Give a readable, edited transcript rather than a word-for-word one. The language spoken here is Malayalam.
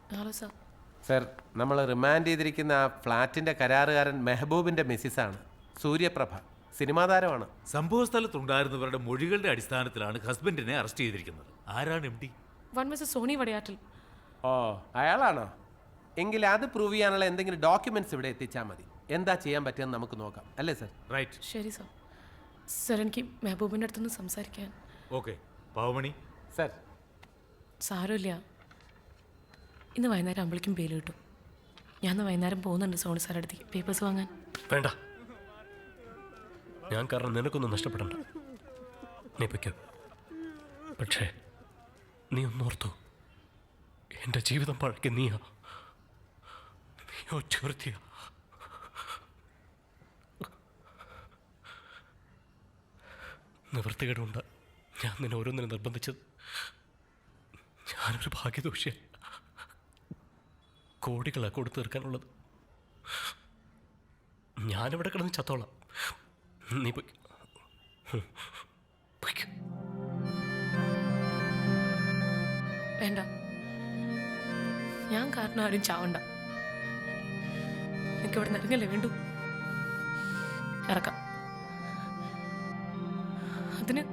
Hello sir. സർ, നമ്മൾ റിമാൻഡ് ചെയ്തിരിക്കുന്ന ആ ഫ്ലാറ്റിൻ്റെ കരാറുകാരൻ മെഹബൂബിൻ്റെ മിസ്സിസാണ്, സൂര്യപ്രഭ. സിനിമാ താരമാണ്. സംഭവ സ്ഥലത്തുണ്ടായിരുന്നവരുടെ മൊഴികളുടെ അടിസ്ഥാനത്തിലാണ് ഹസ്ബൻഡിനെ അറസ്റ്റ് ചെയ്തിരിക്കുന്നത്. ആരാണ് M D? One mister Soni Vadayattil. ഓ, അയാളാണോ? എങ്കിൽ അത് പ്രൂവ് ചെയ്യാനുള്ള എന്തെങ്കിലും ഡോക്യുമെന്റ്സ് ഇവിടെ എത്തിച്ചാൽ മതി. എന്താ ചെയ്യാൻ പറ്റുമെന്ന് നമുക്ക് നോക്കാം, അല്ലേ സർ? റൈറ്റ്. ശരി സാർ. സാർ, എനിക്ക് മെഹബൂബിൻ്റെ അടുത്തൊന്ന് സംസാരിക്കാൻ. ഓക്കെ. പാവമണി. സർ. സാരമില്ല, ഇന്ന് വൈകുന്നേരം ആകുമ്പോഴേക്കും ബെയിൽ കിട്ടും. ഞാൻ ഇന്ന് വൈകുന്നേരം പോകുന്നുണ്ട് സോണി സാർ അടുത്തേക്ക് പേപ്പേഴ്സ് വാങ്ങാൻ. വേണ്ട, ഞാൻ കാരണം നിനക്കൊന്നും നഷ്ടപ്പെടണ്ട. നീ പൊയ്ക്കോ. പക്ഷേ നീ ഒന്നോർത്തു, എൻ്റെ ജീവിതം പഴക്കി നീയോ ചോർത്തിയ. നിവൃത്തികേടുണ്ട് ഞാൻ നിന്നെ ഓരോന്നിനും നിർബന്ധിച്ചത്. ഞാനൊരു ഭാഗ്യദോഷിയല്ല. കോടികളാണ് കൊടുത്തു തീർക്കാനുള്ളത്. ഞാനിവിടെ കിടന്ന് ചത്തോളാം. നീ പൊയ്ക്കോ. വേണ്ട, ഞാൻ കാരണം ആരും ചാവണ്ട. എനിക്ക് ഇവിടെ നിറങ്ങല്ലേ വേണ്ടു. ഇറക്കാം. അതിന്